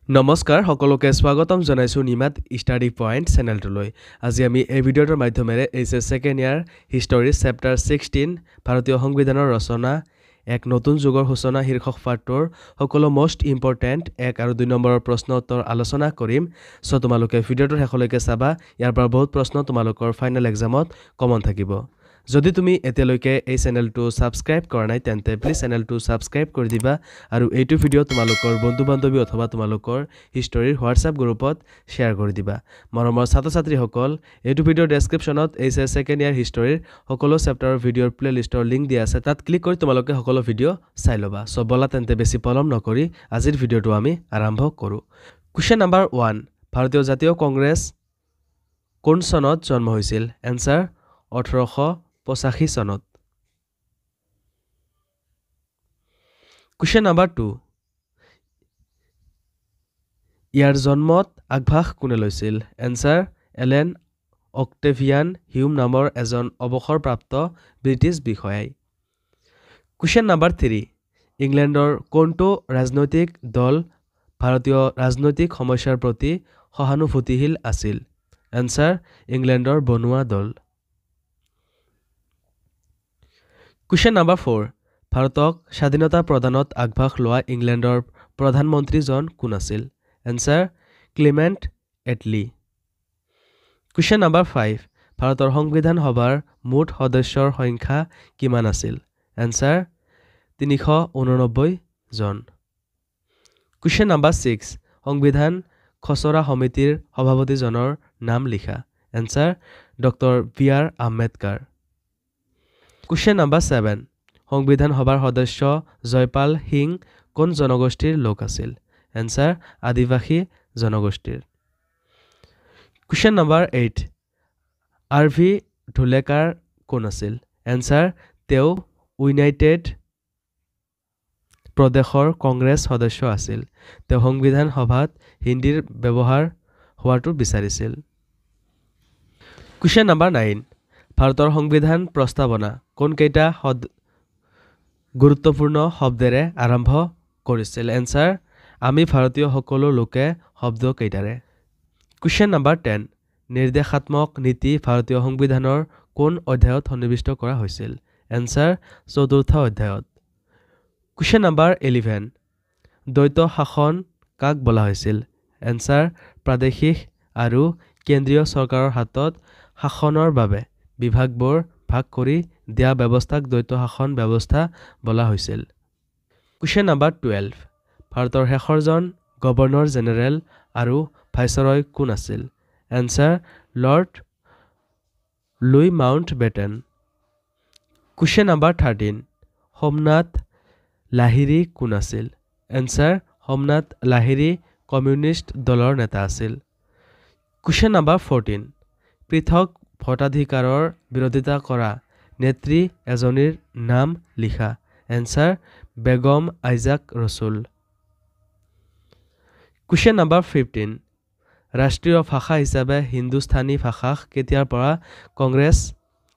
নমস্কাৰ সকলোকে স্বাগতম জনাইছো নিমাত ষ্টাডি পইণ্ট চেনেলটোলৈ আজি আমি এই ভিডিঅ'টোৰ মাধ্যমেৰে এইচএছ সেকেণ্ড ইয়াৰ হিষ্টৰী চেপ্টাৰ 16 ভাৰতীয় সংবিধানৰ ৰচনা এক নতুন যুগৰ সূচনা শীৰ্ষক পাঠটোৰ সকলো মোষ্ট ইম্পৰ্টেণ্ট 1 আৰু 2 নম্বৰৰ প্ৰশ্ন উত্তৰ আলোচনা কৰিম সো তোমালোকে ভিডিঅ'টোৰ শেষলৈকে চাবা ইয়াৰ পৰা বহুত প্ৰশ্ন তোমালোকৰ ফাইনেল এক্সামত কমন থাকিব যদি তুমি এতিয়ালৈকে এই চেনেলটো সাবস্ক্ৰাইব কৰা নাই তেন্তে প্লিজ চেনেলটো সাবস্ক্ৰাইব কৰি দিবা আৰু এইটো ভিডিঅ তোমালোকৰ বন্ধু-বান্ধৱী অথবা তোমালোকৰ হিষ্টৰীৰ হোৱাটছআপ গ্ৰুপত শেয়াৰ কৰি দিবা মৰমৰ ছাত্ৰ-ছাত্ৰীসকল এইটো ভিডিঅৰ ডেসক্ৰিপচনত এইচএছ সেকেণ্ড ইয়াৰ হিষ্টৰীৰ সকলো চেপ্টাৰৰ ভিডিঅৰ প্লেলিষ্টৰ লিংক দিয়া আছে তাত ক্লিক কৰি তোমালোকে সকলো ভিডিঅ চাই লবা সো বলা তেন্তে বেছি পলম নকৰি আজিৰ ভিডিঅটো আমি আৰম্ভ কৰো কোৱেশ্চন নম্বৰ 1 ভাৰতীয় জাতীয় কংগ্ৰেছ কোন চনত জন্ম হৈছিল এনসাৰ 1885 চনত Question number 2 ইয়াৰ জন্মত আগভাস কোনে লৈছিল এনসাৰ এলেন অক্টেভিয়ান হিউম নামৰ এজন অৱসৰপ্ৰাপ্ত ব্ৰিটিছ বিষয়াই Question number 3 ইংলেণ্ডৰ কোনটো ৰাজনৈতিক দল ভাৰতীয় ৰাজনৈতিক সমস্যাৰ প্ৰতি সহানুভূতিশীল আছিল এনসাৰ ইংলেণ্ডৰ বনুৱা দল Question number 4 ভাৰতক স্বাধীনতা প্ৰদানত আগভাস লোৱা ইংলেণ্ডৰ প্ৰধানমন্ত্ৰীজন কোন আছিল answer Clement Attlee Question number 5 ভাৰতৰ সংবিধান সভাৰ মুঠ সদস্যৰ সংখ্যা কিমান আছিল এনসাৰ 389 জন Question number 6 সংবিধান খচৰা সমিতিৰ সভাপতিজনৰ নাম লিখা answer doctor BR. Ambedkar Question number 7 সংবিধান সভাৰ সদস্য জয়পাল সিং কোন জনগোষ্ঠীৰ লোক আছিল এনসাৰ আদিবাসী জনগোষ্ঠীৰ Question number 8 আৰভি ঢোলেকাৰ কোন আছিল এনসাৰ তেও ইউনাইটেড প্ৰদেশৰ কংগ্ৰেছ সদস্য আছিল তেও সংবিধান সভাত হিন্দীৰ ব্যৱহাৰ হোৱাটো বিচাৰিছিল Question number 9 ভাৰতৰ সংবিধান প্ৰস্তাৱনা কোন কেইটা গুৰুত্বপূৰ্ণ শব্দেৰে আৰম্ভ কৰিছিল এনসাৰ আমি ভাৰতীয় সকলো লোকে শব্দ কেইটাৰে Question number 10 নিৰ্দেশাত্মক নীতি ভাৰতীয় সংবিধানৰ কোন অধ্যায়ত সন্নিৱিষ্ট কৰা হৈছিল এনসাৰ চতুৰ্থ অধ্যায়ত Question number 11 দ্বৈত শাসন কাক বলা হৈছিল এনসাৰ প্ৰাদেশিক আৰু কেন্দ্ৰীয় চৰকাৰৰ হাতত শাসনৰ বাবে বিভাগবোৰ ভাগ কৰি দিয়া ব্যৱস্থাক দ্বৈত শাসন ব্যৱস্থা বলা হৈছিল Question number 12 ভাৰতৰ শেষৰজন গভৰ্ণৰ জেনেৰেল আৰু ভাইসৰয় কোন আছিল answer Lord Louis Mountbatten Question number 13 Somnath Lahiri কোন আছিল এনসাৰ সোমনাথ লাহিৰী কমিউনিষ্ট দলৰ নেতা আছিল Question number 14 পৃথক ভোটাধিকাৰৰ বিৰোধিতা কৰা নেত্ৰী এজনীৰ নাম লিখা answer Begum Aizaz Rasul Question number 15 ৰাষ্ট্ৰীয় ভাষা হিচাপে হিন্দুস্তানী ভাষাক কেতিয়াৰ পৰা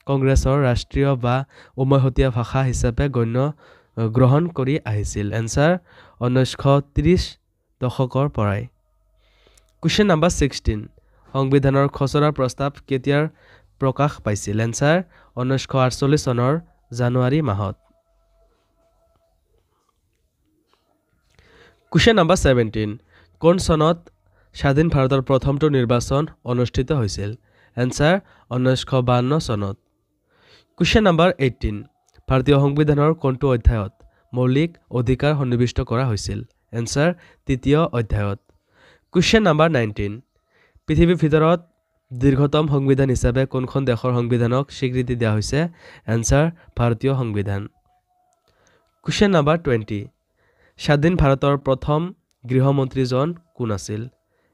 কংগ্ৰেছৰ ৰাষ্ট্ৰীয় বা উমৈহতীয়া ভাষা হিচাপে গ্ৰহণ কৰি আহিছিল এনসাৰ 1930 দশকৰ পৰাই Question number 16 সংবিধানৰ খচৰা প্ৰস্তাৱ কেতিয়াৰ প্ৰকাশ পাইছিল এনসাৰ 1948 চনৰ জানুৱাৰী মাহত Question number 17 কোন চনত স্বাধীন ভাৰতৰ প্ৰথমটো নিৰ্বাচন অনুষ্ঠিত হৈছিল এনসাৰ 1952 চনত Question number 18 ভাৰতীয় সংবিধানৰ কোনটো অধ্যায়ত মৌলিক অধিকাৰ সন্নিৱিষ্ট কৰা হৈছিল এনসাৰ তৃতীয় অধ্যায়ত Question number 19 পৃথিৱীৰ ভিতৰত দীৰ্ঘতম সংবিধান হিচাপে কোনখন দেশৰ সংবিধানক স্বীকৃতি দিয়া হৈছে এনসাৰ ভাৰতীয় সংবিধান Question number 20 স্বাধীন ভাৰতৰ প্ৰথম গৃহমন্ত্ৰীজন কোন আছিল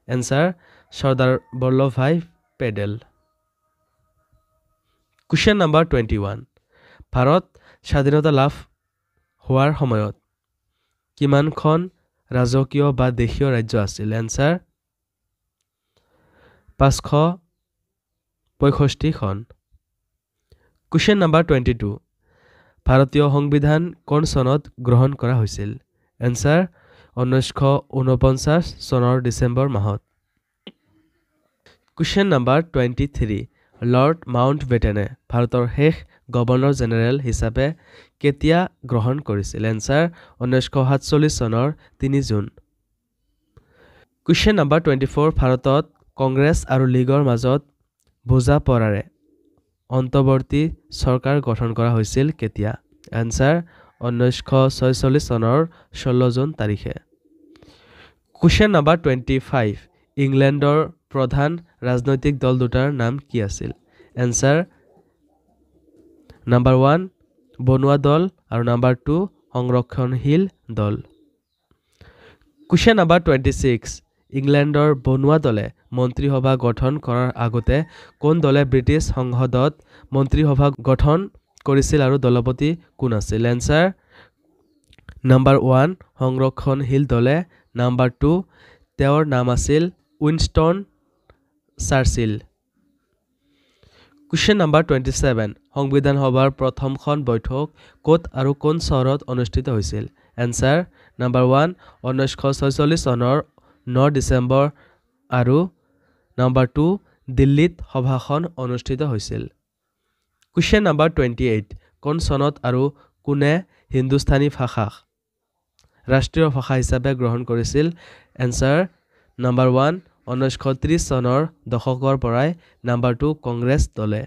answer Sardar Vallabhbhai Patel Question number 21 Bharat স্বাধীনতা লাভ হোৱাৰ সময়ত কিমানখন ৰাজকীয় বা দেশীয় ৰাজ্য আছিল এনসাৰ 565 খন Question number 22 ভাৰতীয় সংবিধান কোন চনত গ্ৰহণ কৰা হৈছিল এনসাৰ 1949 চনৰ ডিচেম্বৰ মাহত কুৱেশ্যন নম্বৰ 23 লৰ্ড মাউণ্ট বেটেনে ভাৰতৰ শেষ গভৰ্ণৰ জেনেৰেল হিচাপে কেতিয়া গ্ৰহণ কৰিছিল এনসাৰ 1947 চনৰ 3 জুন কুৱেশ্যন নম্বৰ 24 ভাৰতত কংগ্ৰেছ আৰু লীগৰ মাজত বুজাপৰাৰে অন্তৰ্বৰ্তী চৰকাৰ গঠন কৰা হৈছিল কেতিয়া এনসাৰ 1946 চনৰ 16 জুন তাৰিখে কুৱেশ্যন নম্বৰ 25 ইংলেণ্ডৰ প্ৰধান ৰাজনৈতিক দল দুটাৰ নাম কি আছিল এনসাৰ নম্বৰ 1 বনুৱা দল আৰু নম্বৰ 2 সংৰক্ষণশীল দল কুৱেশ্যন নম্বৰ 26 ইংলেণ্ডৰ বনুৱা দলে মন্ত্ৰীসভা গঠন কৰাৰ আগতে কোন দলে ব্ৰিটিছ সংসদত মন্ত্ৰীসভা গঠন কৰিছিল আৰু দলপতি কোন আছিল এনসাৰ নম্বৰ 1 সংৰক্ষণশীল দলে নম্বৰ 2 তেওঁৰ নাম আছিল উইনষ্টন চাৰ্চিল কুৱেশ্যন নম্বৰ 27 সংবিধান সভাৰ প্ৰথমখন বৈঠক ক'ত আৰু কোন চহৰত অনুষ্ঠিত হৈছিল এনসাৰ নম্বৰ 1 1946 চনৰ 9 ডিচেম্বৰ আৰু নম্বৰ 2 দিল্লীত সভাখন অনুষ্ঠিত হৈছিল কুৱেশ্যন নম্বৰ 28 কোন চনত আৰু কোনে হিন্দুস্তানী ভাষাক ৰাষ্ট্ৰীয় ভাষা হিচাপে গ্ৰহণ কৰিছিল এনসাৰ নম্বৰ 1 1930 চনৰ দশকৰ পৰাই নম্বৰ 2 কংগ্ৰেছ দলে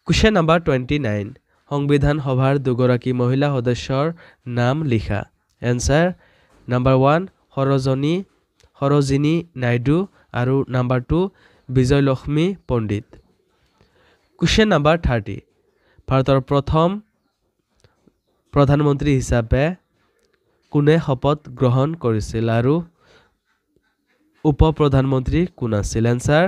কুৱেশ্যন নম্বৰ 29 সংবিধান সভাৰ দুগৰাকী মহিলা সদস্যৰ নাম লিখা এনসাৰ নম্বৰ 1 সৰোজিনী নাইডু আৰু নম্বৰ 2 বিজয়লক্ষ্মী পণ্ডিত কুৱেশ্যন নম্বৰ 30 ভাৰতৰ প্ৰথম প্ৰধানমন্ত্ৰী হিচাপে কোনে শপত গ্ৰহণ কৰিছিল আৰু উপ প্ৰধানমন্ত্ৰী কোন আছিল এনসাৰ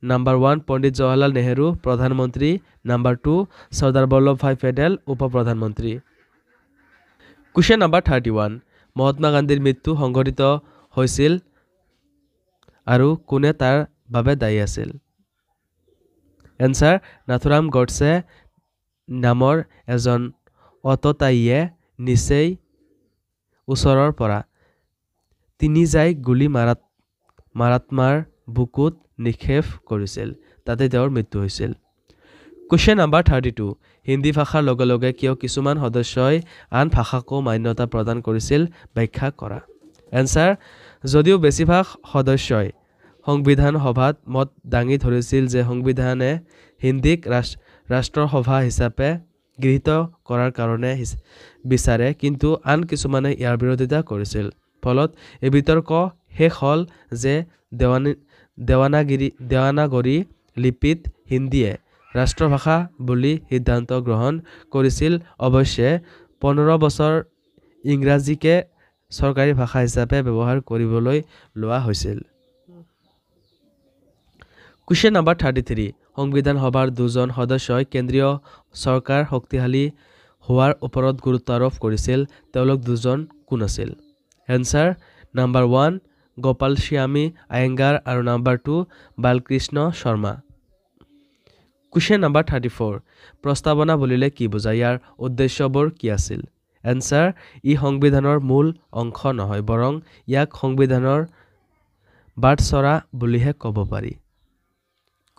নম্বৰ 1 পণ্ডিত জৱাহৰলাল নেহেৰু প্ৰধানমন্ত্ৰী নম্বৰ 2 চৰ্দাৰ বল্লভভাই পেটেল উপ প্ৰধানমন্ত্ৰী কুৱেশ্যন নম্বৰ 31 মহাত্মা গান্ধীৰ মৃত্যু সংঘটিত হৈছিল আৰু কোনে তাৰ বাবে দায়ী আছিল এনসাৰ নাথুৰাম গডছে নামৰ এজন অততায়ীয়ে নিচেই ওচৰৰ পৰা তিনি যাই গুলী মাৰাত্মাৰ বুকুত নিক্ষেপ কৰিছিল তাতে তেওঁৰ মৃত্যু হৈছিল কুৱেশ্যন নম্বৰ 32 হিন্দী ভাষাৰ লগে লগে কিয় কিছুমান সদস্যই আন ভাষাকো মান্যতা প্ৰদান কৰিছিল ব্যাখ্যা কৰা এনসাৰ যদিও বেছিভাগ সদস্যই সংবিধান সভাত মত দাঙি ধৰিছিল যে সংবিধানে হিন্দীক ৰাষ্ট্ৰৰ সভা হিচাপে গৃহীত কৰাৰ কাৰণে বিচাৰে কিন্তু আন কিছুমানে ইয়াৰ বিৰোধিতা কৰিছিল ফলত এই বিতৰ্ক শেষ হ'ল যে দেৱানাগৰী লিপিত হিন্দীয়ে ৰাষ্ট্ৰভাষা বুলি সিদ্ধান্ত গ্ৰহণ কৰিছিল অৱশ্যে 15 বছৰ ইংৰাজীকে চৰকাৰী ভাষা হিচাপে ব্যৱহাৰ কৰিবলৈ লোৱা হৈছিল কুৱেশ্যন নম্বৰ 33 সংবিধান সভাৰ দুজন সদস্যই কেন্দ্ৰীয় চৰকাৰ শক্তিশালী হোৱাৰ ওপৰত গুৰুত্ব আৰোপ কৰিছিল তেওঁলোক দুজন কোন আছিল এনসাৰ নম্বৰ 1 গোপালস্বামী আয়েংগাৰ আৰু number 2 Balkrishna Sharma question number 34 প্ৰস্তাৱনা বুলিলে কি বুজায় ইয়াৰ উদ্দেশ্যবোৰ কি আছিল এনসাৰ ই সংবিধানৰ মূল অংশ নহয় বৰং ইয়াক সংবিধানৰ বাটচৰা বুলিহে ক'ব পাৰি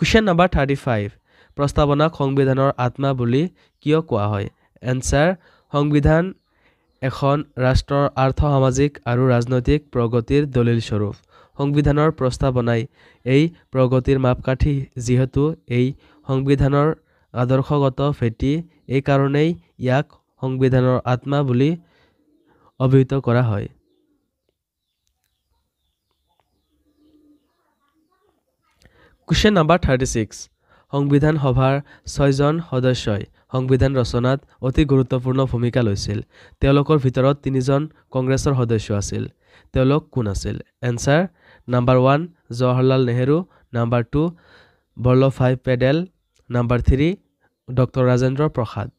কুৱেশ্যন নম্বৰ 35 প্ৰস্তাৱনাক সংবিধানৰ আত্মা বুলি কিয় কোৱা হয় এনসাৰ সংবিধান এখন ৰাষ্ট্ৰৰ আৰ্থ সামাজিক আৰু ৰাজনৈতিক প্ৰগতিৰ দলিল স্বৰূপ সংবিধানৰ প্ৰস্তাৱনাই এই প্ৰগতিৰ মাপকাঠি যিহেতু এই সংবিধানৰ আদৰ্শগত ভেটি এই কাৰণেই ইয়াক সংবিধানৰ আত্মা বুলি অভিহিত কৰা হয় কুৱেশ্যন নম্বৰ 36 সংবিধান সভাৰ 6 জন সদস্যই সংবিধান ৰচনাত অতি গুৰুত্বপূৰ্ণ ভূমিকা লৈছিল তেওঁলোকৰ ভিতৰত 3 জন কংগ্ৰেছৰ সদস্য আছিল তেওঁলোক কোন আছিল answer number 1 Jawaharlal Nehru number 2 Vallabhbhai Patel number 3 doctor Rajendra Prasad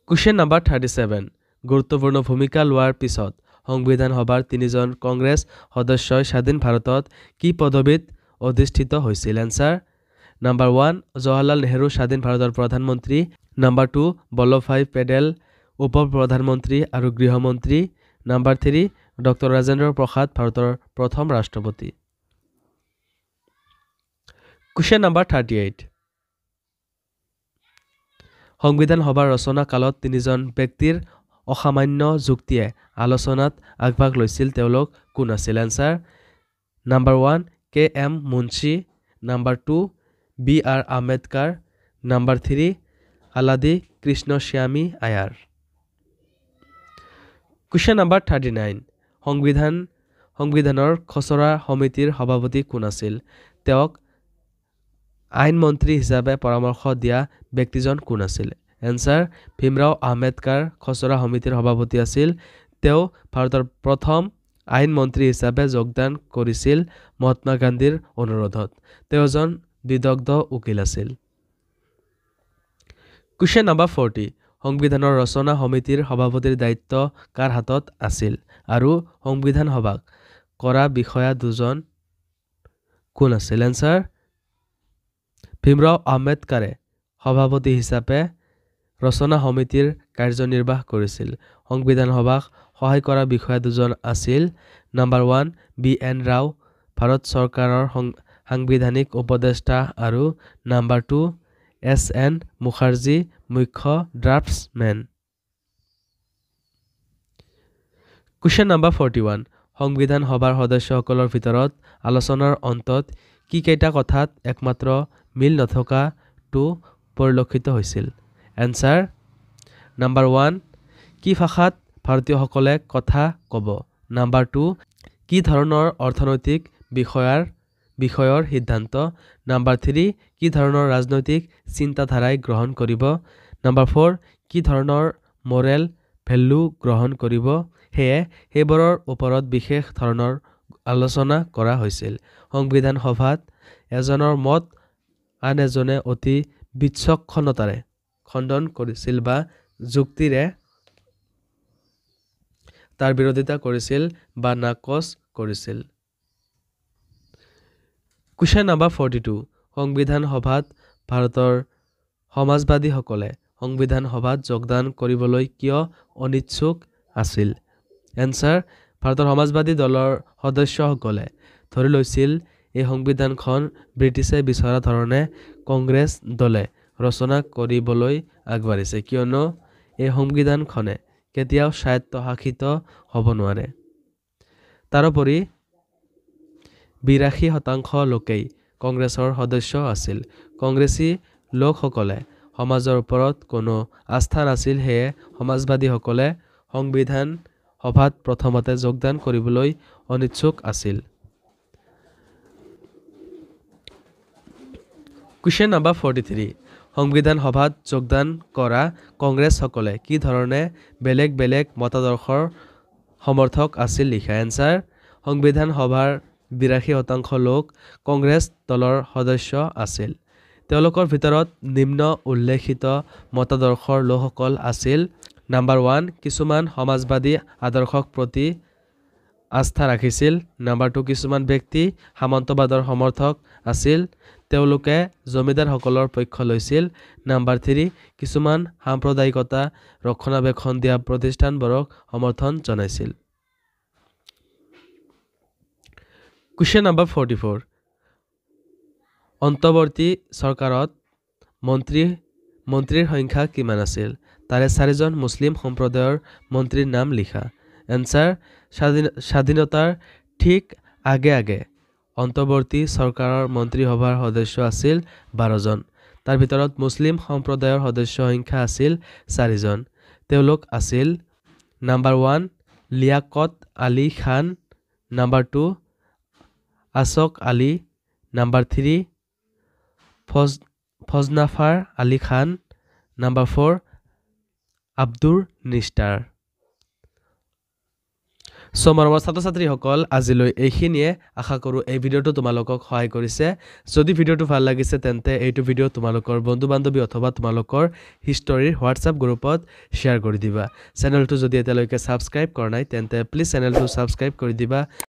question number 37 গুৰুত্বপূৰ্ণ ভূমিকা লোৱাৰ পিছত সংবিধান সভাৰ 3 জন কংগ্ৰেছ সদস্যই স্বাধীন ভাৰতত কি পদবীত অধিষ্ঠিত হৈছিল এনসাৰ নম্বৰ 1 জৱাহৰলাল নেহেৰু স্বাধীন ভাৰতৰ প্ৰধানমন্ত্ৰী নম্বৰ 2 বল্লভভাই পেটেল উপ প্ৰধানমন্ত্ৰী আৰু গৃহমন্ত্ৰী নাম্বাৰ 3 ডক্টৰ ৰাজেন্দ্ৰ প্ৰসাদ ভাৰতৰ প্ৰথম ৰাষ্ট্ৰপতি Question number 38 সংবিধান সভাৰ ৰচনা কালত তিনিজন ব্যক্তিৰ অসামান্য যুক্তিয়ে আলোচনাত আগভাগ লৈছিল তেওঁলোক কোন আছিল answer number 1 K M Munshi number 2 B R Ambedkar number 3 Alladi Krishnaswami Ayyar Question number 39 সংবিধানৰ খচৰা সমিতিৰ সভাপতি কোন আছিল তেওঁক আইন মন্ত্ৰী হিচাপে পৰামৰ্শ দিয়া ব্যক্তিজন কোন আছিল এনসাৰ ভীমৰাও আম্বেদকাৰ খচৰা সমিতিৰ সভাপতি আছিল তেওঁ ভাৰতৰ প্ৰথম আইন মন্ত্ৰী হিচাপে যোগদান কৰিছিল মহাত্মা গান্ধীৰ অনুৰোধত তেওঁ এজন বিদগ্ধ উকিল আছিল Question number 40 সংবিধানৰ ৰচনা সমিতিৰ সভাপতিৰ দায়িত্ব কাৰ হাতত আছিল আৰু সংবিধান সভাক কৰা বিষয়া দুজন কোন আছিল এনসাৰ ভীমৰাও আম্বেদকাৰে সভাপতি হিচাপে ৰচনা সমিতিৰ কাৰ্যনিৰ্বাহ কৰিছিল সংবিধান সভাক সহায় কৰা বিষয়া দুজন আছিল number 1 B N Rau Bharat চৰকাৰৰ সাংবিধানিক উপদেষ্টা আৰু নাম্বাৰ 2 এছ এন মুখাৰ্জী মুখ্য ড্ৰাফটছমেন Question number 41 সংবিধান সভাৰ সদস্যসকলৰ ভিতৰত আলোচনাৰ অন্তত কি কেইটা কথাত একমাত্ৰ মিল নথকাটো পৰিলক্ষিত হৈছিল এনসাৰ নাম্বাৰ 1 কি ভাষাত ভাৰতীয়সকলে কথা ক'ব নাম্বাৰ 2 কি ধৰণৰ অৰ্থনৈতিক বিষয়ৰ সিদ্ধান্ত নাম্বাৰ 3 কি ধৰণৰ ৰাজনৈতিক চিন্তাধাৰাই গ্ৰহণ কৰিব নাম্বাৰ 4 কি ধৰণৰ মৰেল ভ্যালু গ্ৰহণ কৰিব হেয়ে সেইবোৰৰ ওপৰত বিশেষ ধৰণৰ আলোচনা কৰা হৈছিল সংবিধান সভাত এজনৰ মত আন এজনে অতি বিচক্ষণতাৰে খণ্ডন কৰিছিল বা যুক্তিৰে তাৰ বিৰোধিতা কৰিছিল বা নাকচ কৰিছিল Question number 42 সংবিধান সভাত ভাৰতৰ সমাজবাদীসকলে সংবিধান সভাত যোগদান কৰিবলৈ কিয় অনিচ্ছুক আছিল এনসাৰ ভাৰতৰ সমাজবাদী দলৰ সদস্যসকলে ধৰি লৈছিল এই সংবিধানখন ব্ৰিটিছে বিচৰা ধৰণে কংগ্ৰেছ দলে ৰচনা কৰিবলৈ আগবাঢ়িছে কিয়নো এই সংবিধানখনে কেতিয়াও স্বায়ত্তশাসিত হ'ব নোৱাৰে তাৰোপৰি 82% লোকেই কংগ্ৰেছৰ সদস্য আছিল কংগ্ৰেছী লোকসকলে সমাজৰ ওপৰত কোনো আস্থা নাছিল হেয়ে সমাজবাদীসকলে সংবিধান সভাত প্ৰথমতে যোগদান কৰিবলৈ অনিচ্ছুক আছিল Question number 43 সংবিধান সভাত যোগদান কৰা কংগ্ৰেছসকলে কি ধৰণে বেলেগ মতাদৰ্শৰ সমৰ্থক আছিল লিখা এনসাৰ সংবিধান সভাৰ 82% লোক কংগ্ৰেছ দলৰ সদস্য আছিল তেওঁলোকৰ ভিতৰত নিম্ন উল্লেখিত মতাদৰ্শৰ লোকসকল আছিল নাম্বাৰ 1 কিছুমান সমাজবাদী আদৰ্শক প্ৰতি আস্থা ৰাখিছিল নাম্বাৰ 2 কিছুমান ব্যক্তি সামন্তবাদৰ সমৰ্থক আছিল তেওঁলোকে জমিদাৰসকলৰ পক্ষ লৈছিল নাম্বাৰ 3 কিছুমান সাম্প্ৰদায়িকতা ৰক্ষণাবেক্ষণ দিয়া প্ৰতিষ্ঠানবোৰক সমৰ্থন জনাইছিল Question number 44 অন্তৰ্বৰ্তী চৰকাৰত মন্ত্ৰীৰ সংখ্যা কিমান আছিল তাৰে 4 জন মুছলিম সম্প্ৰদায়ৰ মন্ত্ৰীৰ নাম লিখা এনসাৰ স্বাধীনতাৰ ঠিক আগে অন্তৰ্বৰ্তী চৰকাৰৰ মন্ত্ৰীসভাৰ সদস্য আছিল 12 জন তাৰ ভিতৰত মুছলিম সম্প্ৰদায়ৰ সদস্য সংখ্যা আছিল 4 জন তেওঁলোক আছিল number 1 Liaquat Ali Khan number 2 আশক Ali number 3 ফজনাফাৰ Ali Khan number 4 Abdur নিষ্টাৰ মৰমৰ ছাত্ৰ-ছাত্ৰীসকল আজিলৈ এইখিনিয়ে আশা কৰো এই ভিডিঅটো তোমালোকক সহায় কৰিছে যদি ভিডিঅটো ভাল লাগিছে তেন্তে এইটো ভিডিঅ তোমালোকৰ বন্ধু-বান্ধৱী অথবা তোমালোকৰ হিষ্টৰীৰ হোৱাটছআপ গ্ৰুপত শ্বেয়াৰ কৰি দিবা চেনেলটো যদি এতিয়ালৈকে সাবস্ক্ৰাইব কৰা নাই তেন্তে প্লিজ চেনেলটো সাবস্ক্ৰাইব কৰি দিবা